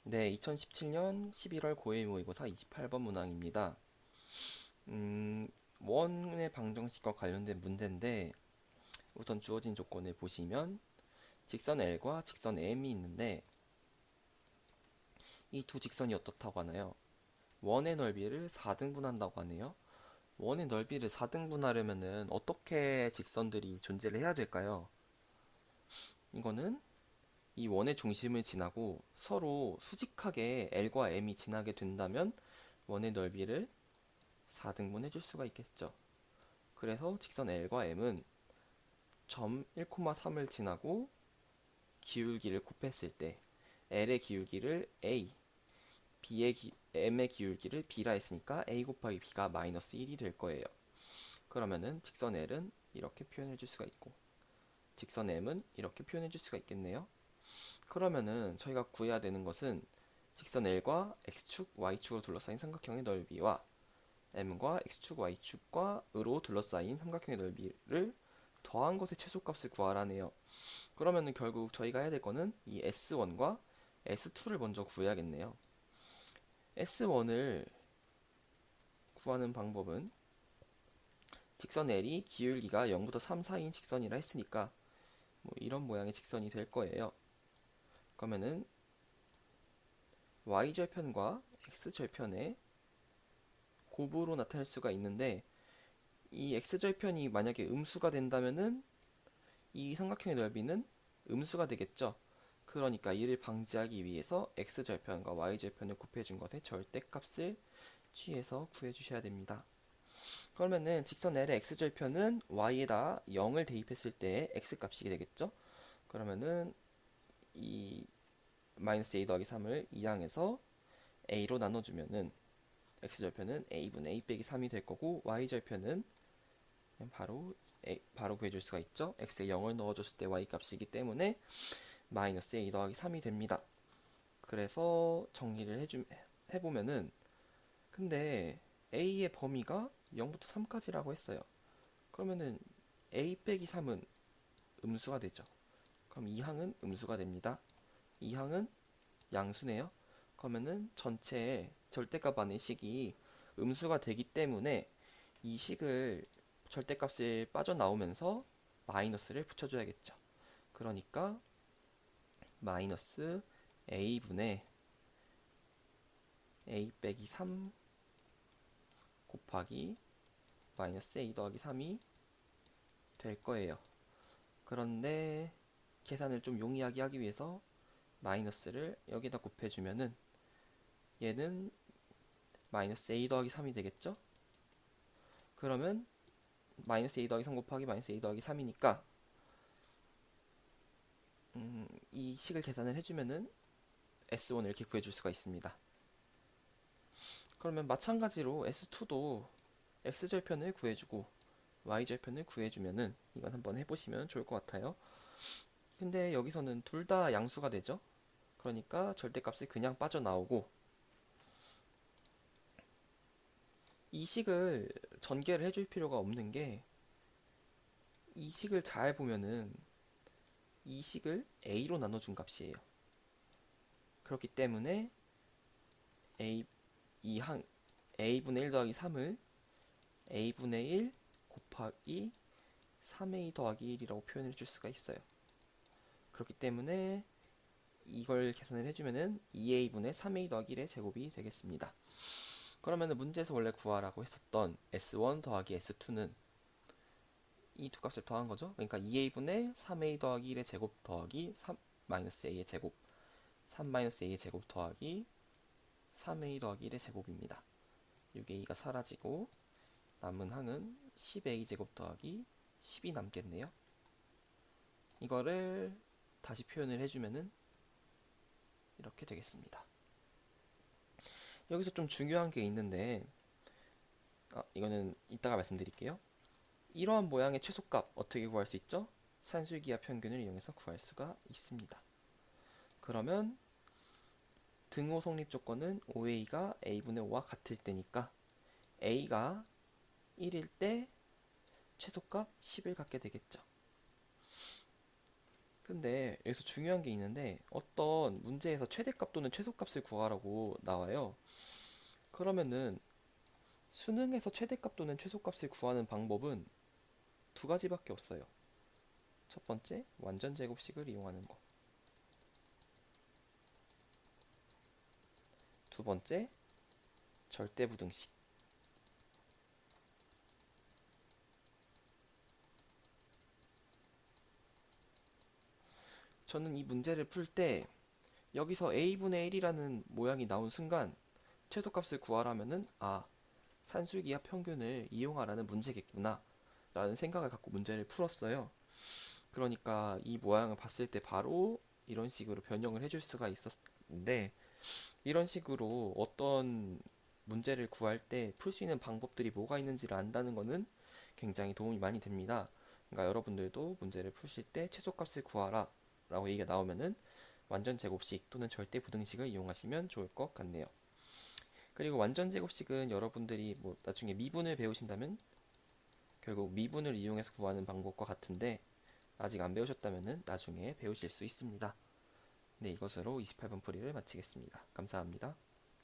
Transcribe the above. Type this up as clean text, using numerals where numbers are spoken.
네, 2017년 11월 고1 모의고사 28번 문항입니다. 음, 원의 방정식과 관련된 문제인데 우선 주어진 조건을 보시면 직선 L과 직선 M이 있는데 이 두 직선이 어떻다고 하나요? 원의 넓이를 4등분한다고 하네요. 원의 넓이를 4등분하려면은 어떻게 직선들이 존재를 해야 될까요? 이거는 이 원의 중심을 지나고 서로 수직하게 L과 M이 지나게 된다면 원의 넓이를 4등분 해줄 수가 있겠죠. 그래서 직선 L과 M은 점 1,3을 지나고 기울기를 곱했을 때 L의 기울기를 A, M의 기울기를 B라 했으니까 A 곱하기 B가 마이너스 1이 될 거예요. 그러면은 직선 L은 이렇게 표현해 줄 수가 있고 직선 M은 이렇게 표현해 줄 수가 있겠네요. 그러면은 저희가 구해야 되는 것은 직선 L과 X축, Y축으로 둘러싸인 삼각형의 넓이와 M과 X축, Y축과 으로 둘러싸인 삼각형의 넓이를 더한 것의 최소값을 구하라네요. 그러면은 결국 저희가 해야 될 거는 이 S1과 S2를 먼저 구해야겠네요. S1을 구하는 방법은 직선 L이 기울기가 0부터 3 사이인 직선이라 했으니까 뭐 이런 모양의 직선이 될 거예요. 그러면은 Y절편과 X절편의 곱으로 나타낼 수가 있는데 이 X절편이 만약에 음수가 된다면은 이 삼각형의 넓이는 음수가 되겠죠. 그러니까 이를 방지하기 위해서 x절편과 y절편을 곱해준 것의 절대값을 취해서 구해주셔야 됩니다. 그러면은 직선 L의 x절편은 y에다 0을 대입했을 때 x값이 되겠죠. 그러면은 이 마이너스 a 더하기 3을 2항에서 a로 나눠주면은 x절편은 a분의 a 빼기 3이 될 거고 y절편은 그냥 바로 구해줄 수가 있죠. x에 0을 넣어줬을 때 y 값이기 때문에 마이너스 a 더하기 3이 됩니다. 그래서 정리를 해보면은 근데 a의 범위가 0부터 3까지라고 했어요. 그러면은 a 빼기 3은 음수가 되죠. 그럼 2항은 음수가 됩니다. 2항은 양수네요. 그러면은 전체의 절대값 안의 식이 음수가 되기 때문에 이 식을 절대값을 빠져나오면서 마이너스를 붙여줘야겠죠. 그러니까 마이너스 a분의 a 빼기 3 곱하기 마이너스 a 더하기 3이 될 거예요. 그런데 계산을 좀 용이하게 하기 위해서 마이너스를 여기다 곱해주면은 얘는 마이너스 a 더하기 3이 되겠죠? 그러면 마이너스 a 더하기 3 곱하기 마이너스 a 더하기 3이니까 이 식을 계산을 해주면은 S1을 이렇게 구해줄 수가 있습니다. 그러면 마찬가지로 S2도 X절편을 구해주고 Y절편을 구해주면은 이건 한번 해보시면 좋을 것 같아요. 근데 여기서는 둘 다 양수가 되죠. 그러니까 절대값이 그냥 빠져나오고 이 식을 전개를 해줄 필요가 없는 게 이 식을 잘 보면은 이 식을 a로 나눠준 값이에요. 그렇기 때문에 a 이 항 a분의 1 더하기 3을 a분의 1 곱하기 3a 더하기 1이라고 표현해 줄 수가 있어요. 그렇기 때문에 이걸 계산을 해주면은 2a분의 3a 더하기 1의 제곱이 되겠습니다. 그러면은 문제에서 원래 구하라고 했었던 S1 더하기 S2는 이 두 값을 더한 거죠. 그러니까 2a분의 3a 더하기 1의 제곱 더하기 3 마이너스 a의 제곱 3 마이너스 a의 제곱 더하기 3a 더하기 1의 제곱입니다. 6a가 사라지고 남은 항은 10a 제곱 더하기 10이 남겠네요. 이거를 다시 표현을 해주면은 이렇게 되겠습니다. 여기서 좀 중요한 게 있는데 이거는 이따가 말씀드릴게요. 이러한 모양의 최소값 어떻게 구할 수 있죠? 산술기하 평균을 이용해서 구할 수가 있습니다. 그러면 등호 성립 조건은 OA가 A분의 5와 같을 때니까 A가 1일 때 최소값 10을 갖게 되겠죠. 근데 여기서 중요한 게 있는데 어떤 문제에서 최대값 또는 최소값을 구하라고 나와요. 그러면은 수능에서 최대값 또는 최소값을 구하는 방법은 두 가지밖에 없어요. 첫 번째, 완전 제곱식을 이용하는 거. 두 번째, 절대부등식. 저는 이 문제를 풀 때 여기서 a분의 1이라는 모양이 나온 순간 최소값을 구하라면은 산술기하 평균을 이용하라는 문제겠구나 라는 생각을 갖고 문제를 풀었어요. 그러니까 이 모양을 봤을 때 바로 이런 식으로 변형을 해줄 수가 있었는데 이런 식으로 어떤 문제를 구할 때 풀 수 있는 방법들이 뭐가 있는지를 안다는 거는 굉장히 도움이 많이 됩니다. 그러니까 여러분들도 문제를 푸실 때 최소값을 구하라 라고 얘기가 나오면은 완전 제곱식 또는 절대 부등식을 이용하시면 좋을 것 같네요. 그리고 완전 제곱식은 여러분들이 뭐 나중에 미분을 배우신다면 결국 미분을 이용해서 구하는 방법과 같은데 아직 안 배우셨다면 나중에 배우실 수 있습니다. 네, 이것으로 28번 풀이를 마치겠습니다. 감사합니다.